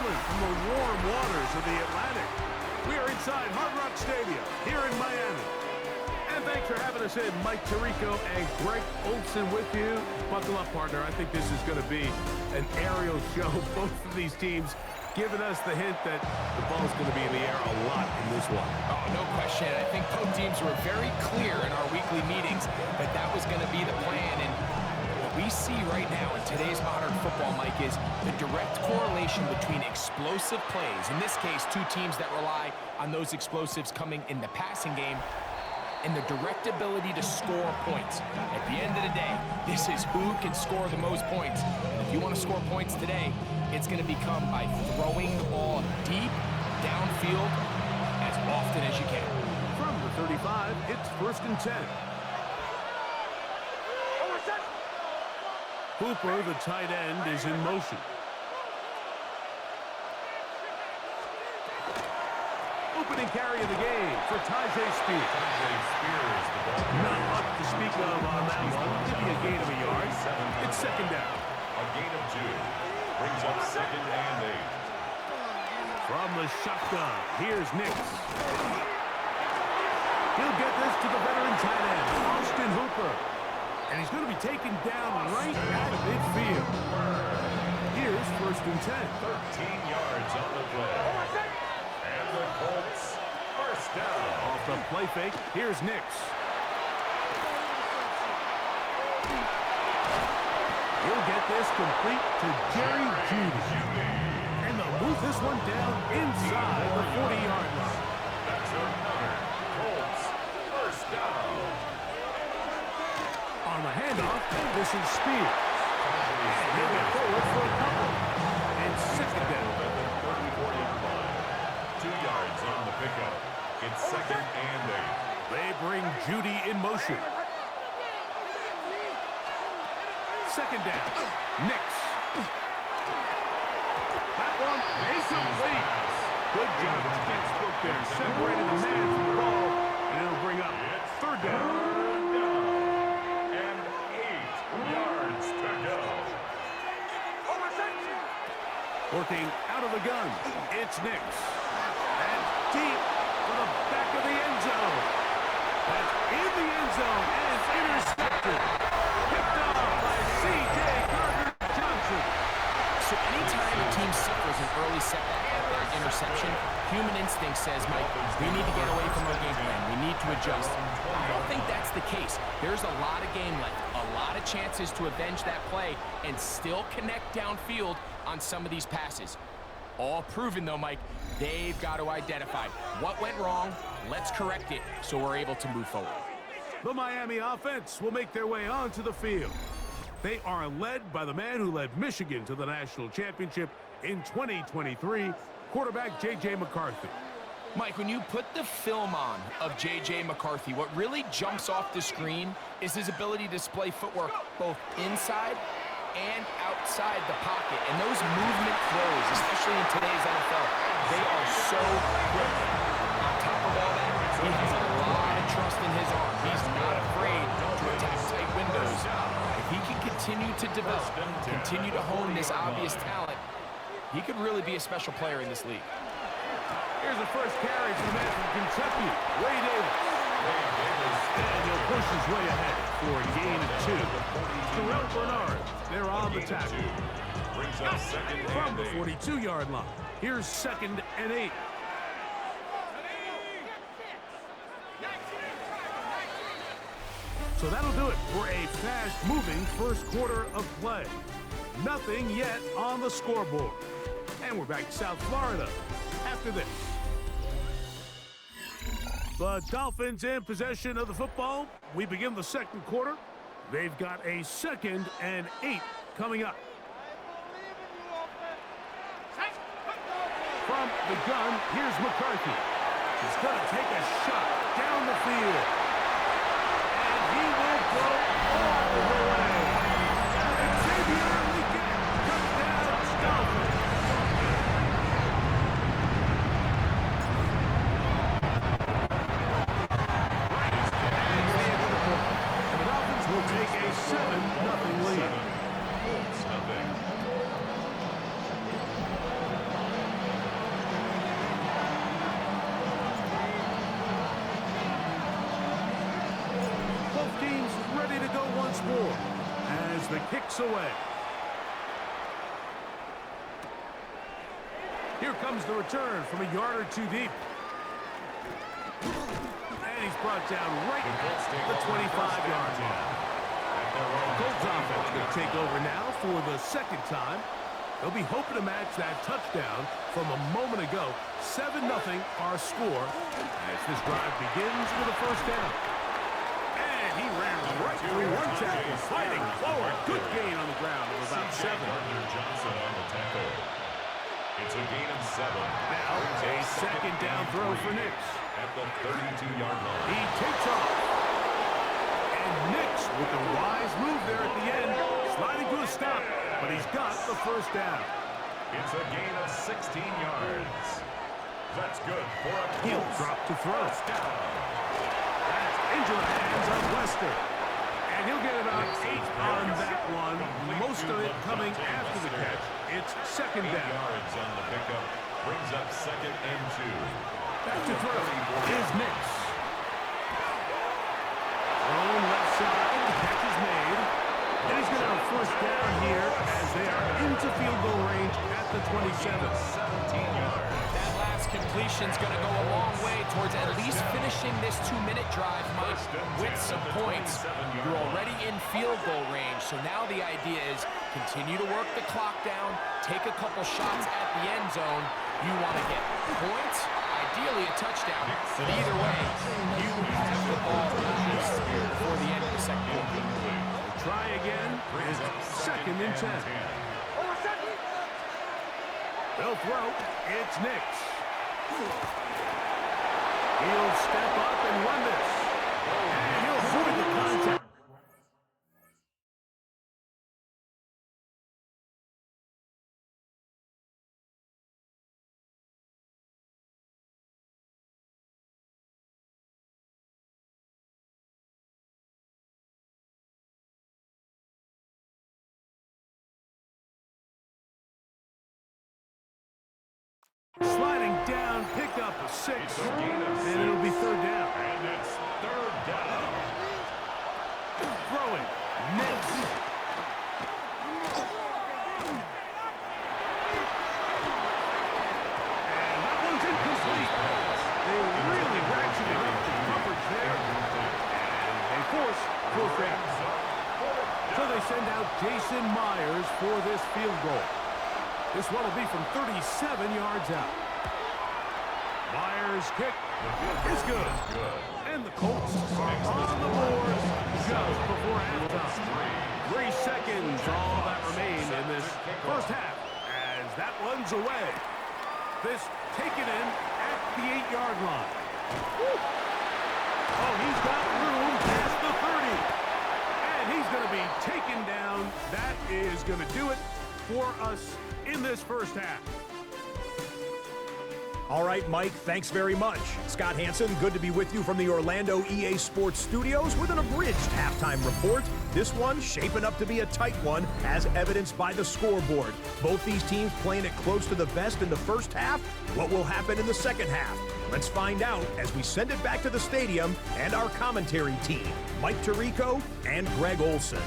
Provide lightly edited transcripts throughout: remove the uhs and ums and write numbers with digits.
inland from the warm waters of the Atlantic. We are inside Hard Rock Stadium here in Miami. And thanks for having us in. Mike Tirico and Greg Olson with you. Buckle up, partner. I think this is going to be an aerial show. Both of these teams giving us the hint that the ball's going to be in the air a lot in this one. Oh, no question. I think both teams were very clear in our weekly meetings that that was going to be the plan. And what we see right now in today's modern football, Mike, is the direct correlation between explosive plays, in this case, two teams that rely on those explosives coming in the passing game, and the direct ability to score points. At the end of the day, this is who can score the most points. And if you want to score points today, it's going to become by throwing the ball deep, downfield, as often as you can. From the 35, it's 1st and 10. Hooper, the tight end, is in motion. Opening carry of the game for Tyjae Spears. Not much to speak of on that one. Give me a gain of a yard. It's 2nd down. A gain of 2 brings up 2nd and 8. From the shotgun, here's Nix. He'll get this to the veteran tight end, Austin Hooper. And he's going to be taken down right at midfield. Here's 1st and 10. 13 yards on the play. And the Colts first down. Off the play fake, here's Nix. He'll get this complete to Jerry Jeudy. And they'll move this one down inside the 40-yard line. That's another Colts first down. On the handoff, this is Spears. And he'll get forward for a couple. And 2nd down. 34-yard line. 2 yards on the pickup. It's 2nd and 8. They bring Jeudy in motion. 2nd down. Nix. That one incomplete. Good job. It's textbook there. Separated the man from the ball. And it'll bring up 3rd down. And 8 yards to go. Working out of the gun. It's Nix. And deep for the back of the end zone. That's in the end zone. And it's intercepted. Picked off by C.J. Gardner-Johnson. So anytime a team suffers an early setback like that interception, human instinct says, Mike, we need to get away from our game plan. We need to adjust. I don't think that's the case. There's a lot of game left, a lot of chances to avenge that play and still connect downfield on some of these passes. All proven, though, Mike, they've got to identify what went wrong, let's correct it so we're able to move forward. The Miami offense will make their way onto the field. They are led by the man who led Michigan to the national championship in 2023, quarterback J.J. McCarthy. Mike, when you put the film on of J.J. McCarthy, what really jumps off the screen is his ability to display footwork both inside and outside the pocket. And those movement throws, especially in today's NFL, they are so quick. On top of all that, he has a lot of trust in his arm. He's not afraid to attack tight windows. If he can continue to develop, continue to hone this obvious talent, he could really be a special player in this league. Here's the first carry for the man from Kentucky, Ray Davis. And he'll push his way ahead for a gain of 2. Terrell Bernard, they're on the tackle. Brings up 2nd From and the 8. 42-yard line, here's 2nd and 8. So that'll do it for a fast-moving first quarter of play. Nothing yet on the scoreboard. And we're back to South Florida after this. The Dolphins in possession of the football. We begin the second quarter. They've got a 2nd and 8 coming up. From the gun, here's McCarthy. He's going to take a shot down the field. And he will go all the way. Xavier Leggett, touchdown Dolphins. And the Dolphins will take a 7-0 lead. the kicks away. Here comes the return from a yard or two deep. And he's brought down right at the 25-yard line. Colts offense going to take over now for the second time. They'll be hoping to match that touchdown from a moment ago. 7-0 our score as this drive begins with a first down. And he ran right through one tackle, fighting forward. Good gain on the ground of about 7. Johnson on the tackle. It's a gain of 7. Now a second down throw for Nix. At the 32-yard line. He takes off. And Nix with a wise move there at the end, sliding to a stop, but he's got the first down. It's a gain of 16 yards. That's good for a He'll drop to throw. That's into the hands of Lester. And he'll get about 8 on that one, most of it coming after the catch. It's second 8 down. yards on the pickup. Brings up 2nd and 2. Back to throw is Nix. Thrown left side, the catch is made. And he's going to have a first down here as they are into field goal range at the 27. 17 yards. That last completion's going to go a long way towards at least finishing this 2-minute drive, Mike, with some points. You're already in field goal range, so now the idea is continue to work the clock down, take a couple shots at the end zone. You want to get points, ideally a touchdown, but either way, you have the ball before the end of the second quarter. Try again. It's 2nd and 10. They'll throw. It's Nix. He'll step up and run this. And he'll avoid the contact. Sliding down, pick up a 6, and it'll be 3rd down. And it's 3rd down. Throwing, Nix. And that one's incomplete. They really ratcheted up the coverage there. And they force 4th down. So they send out Jason Myers for this field goal. This one will be from 37 yards out. Myers' kick is good. And the Colts are on the board just before halftime. 3 seconds, all that remain in this first half as that one's away. This taken in at the 8-yard line. Oh, he's got room past the 30. And he's going to be taken down. That is going to do it for us in this first half. All right, Mike, thanks very much. Scott Hansen, good to be with you from the Orlando EA Sports Studios with an abridged halftime report. This one shaping up to be a tight one, as evidenced by the scoreboard. Both these teams playing it close to the vest in the first half. What will happen in the second half? Let's find out as we send it back to the stadium and our commentary team, Mike Tirico and Greg Olson.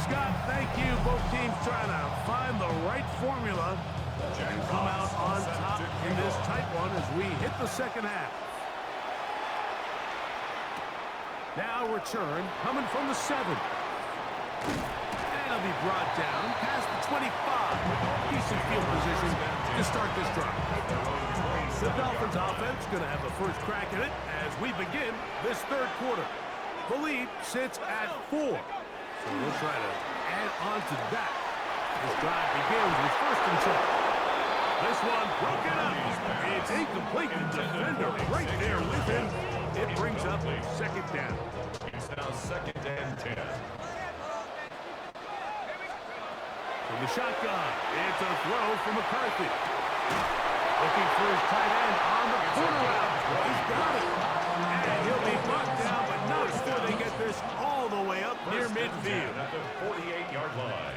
Scott, thank you. Both teams trying to find the right formula and come out on top in this tight one as we hit the second half. Now return coming from the 7. And it'll be brought down past the 25. Decent field position to start this drive. The Dolphins offense going to have the first crack at it as we begin this third quarter. The lead sits at 4. So we'll try to add on to that. This drive begins with 1st and 10. This one broken up. It's incomplete. The defender right there with him. It brings up 2nd down. It's now 2nd and 10. From the shotgun, it's a throw from McCarthy. Looking for his tight end on the corner route. He's got it. And he'll be brought down, but not before they get this all the way up near midfield. At the 48-yard line.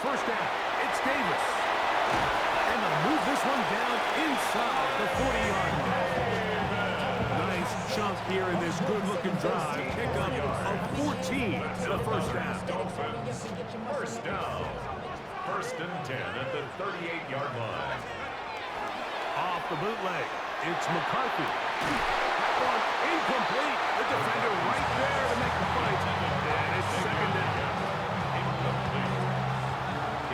First down, it's Davis. And the move in this good-looking drive. Pickup of 14 and a first down. Dolphins, first down. First and 10 at the 38-yard line. Off the bootleg, it's McCarthy. That one incomplete. The defender right there to make the fight. And it's second down. Incomplete.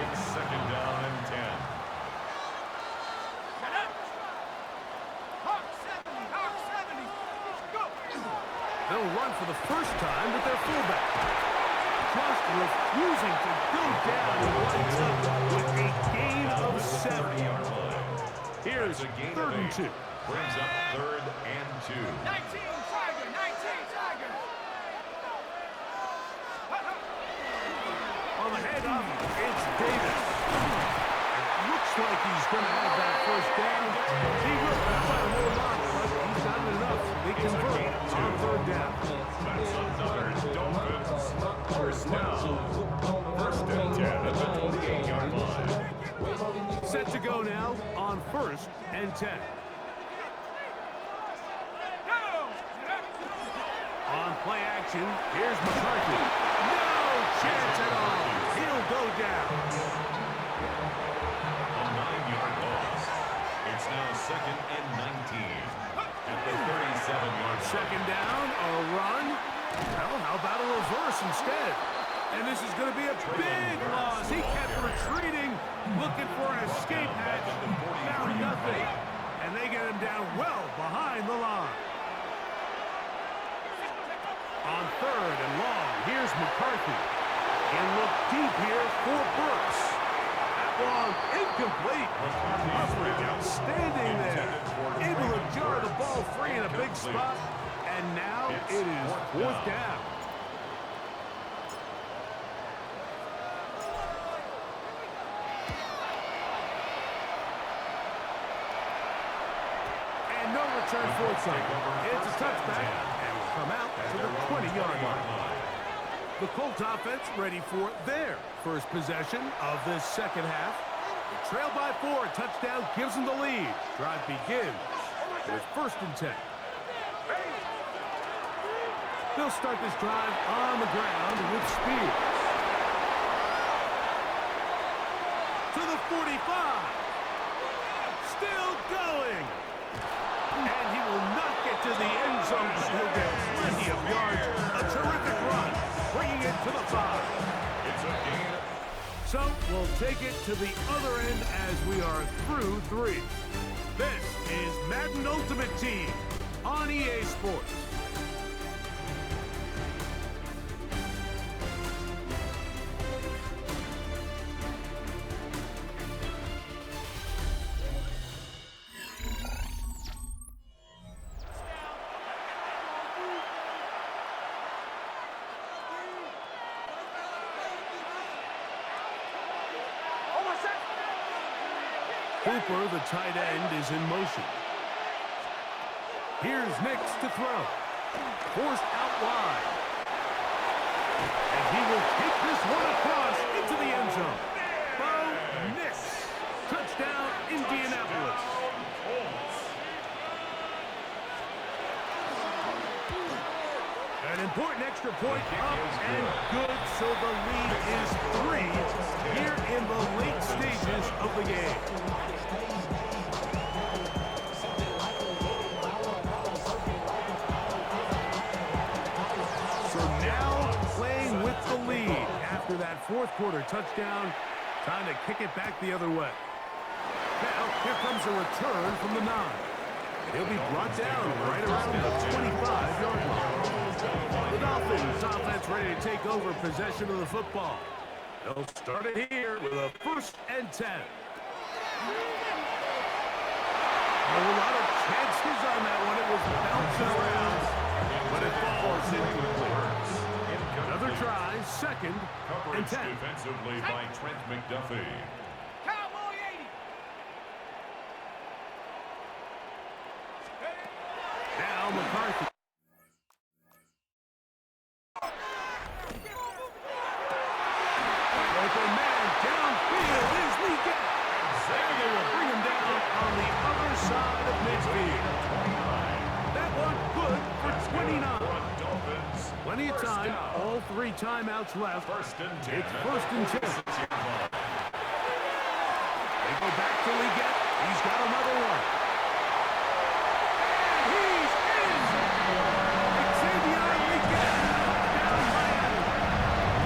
It's second down and 10. They'll run for the first time with their fullback. Just refusing to go down and winds up with a gain of 7. Here's a gain third of 8. and 2. Brings up third and 2. 19 Tiger, 19 Tiger. On the handoff, it's Davis. It looks like he's going to have that first down. He will have a whole lot, but he's not enough. They convert on third down. That's another Dolphins. First down. First and 10 at the 28-yard line. Set to go now on first and 10. On play action, here's McCarthy. No chance at all. He'll go down. A 9-yard loss. It's now second and 19 at the 37-yard line. Second down, a run. Well, how about a reverse instead? And this is going to be a big loss. He kept retreating, looking for an escape hatch. Found nothing. And they get him down well behind the line. On third and long, here's McCarthy. And look deep here for Brooks. That one incomplete. Coverage outstanding there. Able to jar the ball free in a big spot. And now it is fourth down. And no return for it. It's a touchback. Come out to the 20-yard line. The Colt offense ready for their first possession of this second half. They trail by 4. Touchdown gives them the lead. Drive begins with first and 10. They'll start this drive on the ground with speed. To the 45. Still going. And he will not get to the end zone, but he'll get plenty of yards. A terrific run, bringing it to the 5. It's a gain. So we'll take it to the other end as we are through 3. This is Madden Ultimate Team on EA Sports. Cooper, the tight end, is in motion. Here's Nix to throw. Forced out wide. And he will take this one across into the end zone. Bo Nix. Touchdown, Indianapolis. An important extra point up and good, so the lead is 3 here in the late stages of the game. So now playing with the lead after that fourth quarter touchdown. Time to kick it back the other way. Now here comes a return from the 9. He'll be brought down right around the 25-yard line. The Dolphins offense ready to take over possession of the football. They'll start it here with a first and 10. A lot of chances on that one. It was bouncing around, but it falls incomplete. Another try, second and 10. Defensively by Trent McDuffie. Cowboy 80. Now McCarthy. Open man downfield is League2. And they will bring him down on the other side of midfield. That one good for 29 of time. All 3 timeouts left. First and 10. It's first and 10. They go back to Leggett. He's got another one. He's in! Xavier Leggett down Miami.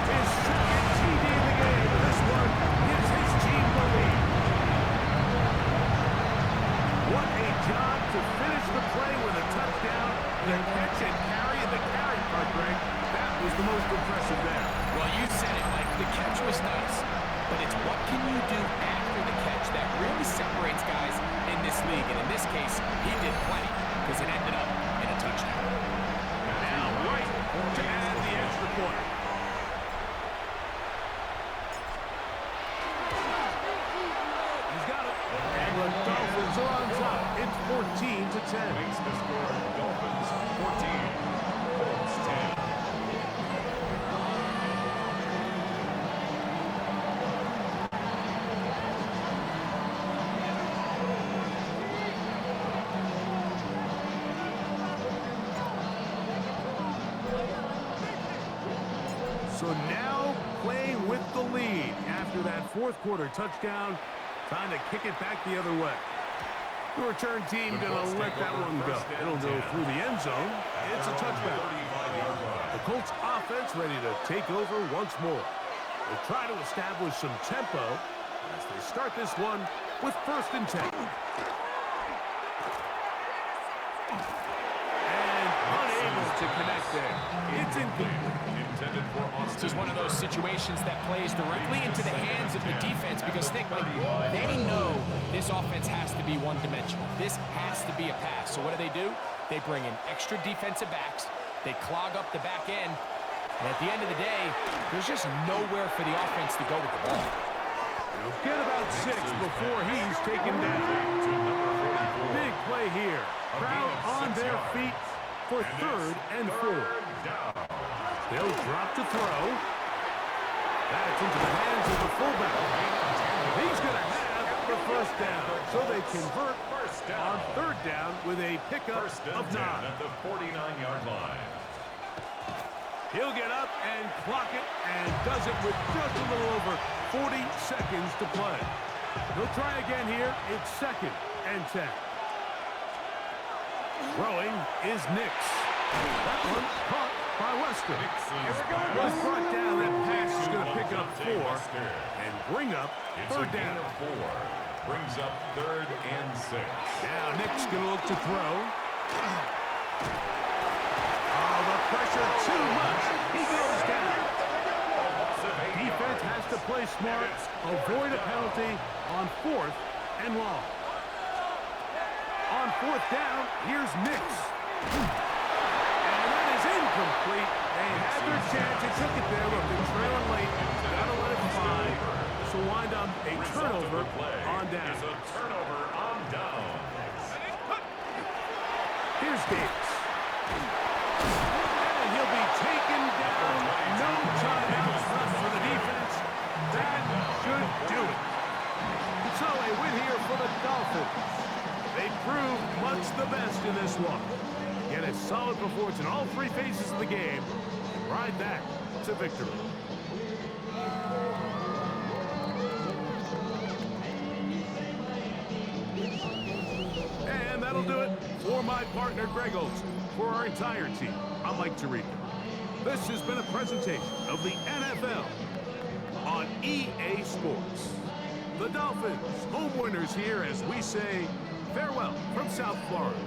His second TD in the game. This one gives his team the lead. What a job to finish the play with a touchdown. The catch and carry in the carry part, Greg. That was the most impressive there. Well, you said it, Mike. The catch was nice. But it's what can you do after the catch that really separates guys in this league. And in this case, he did plenty because it ended up in a touchdown. Now right to add the extra point. He's got it. And the Dolphins are on top. It's 14-10. Makes the score Dolphins 14, Colts 10. So now playing with the lead after that fourth quarter touchdown. Time to kick it back the other way. The return team going to let that one go. It'll go through the end zone. It's a touchback. The Colts offense ready to take over once more. They try to establish some tempo as they start this one with first and 10. And unable to connect there. It's incomplete. This is one of those situations that plays directly into the hands of the defense because think, like, they know this offense has to be one-dimensional. This has to be a pass. So what do? They bring in extra defensive backs. They clog up the back end. And at the end of the day, there's just nowhere for the offense to go with the ball. He'll get about 6 before he's taken down. Big play here. Crowd on their feet for 3rd and 4. They'll drop to throw. That's into the hands of the fullback. He's going to have the first down. So they convert on 3rd down with a pickup of 9. At the 49-yard line. He'll get up and clock it and does it with just a little over 40 seconds to play. He'll try again here. It's 2nd and 10. Throwing is Nix. That one caught by Weston. Was brought down. That pass is going to pick up 4 and bring up 3rd down. 4. Brings up 3rd and 6. Now Nick's going to look to throw. Oh, the pressure too much. He goes down. Defense has to play smart, avoid a penalty on 4th and long. On 4th down, here's Nix. Incomplete. They had their chance. They took it there. Look, they're trailing late. Gotta let it fly. This will wind up a turnover on down. A turnover on down. Here's Davis. And he'll be taken down. No timeouts left for the defense. That should do it. So a win here for the Dolphins. They proved much the best in this one. Get a solid performance in all 3 phases of the game and ride that to victory. And that'll do it for my partner, Greg Olson. For our entire team, I'm Mike Tirico. This has been a presentation of the NFL on EA Sports. The Dolphins, home winners here as we say farewell from South Florida.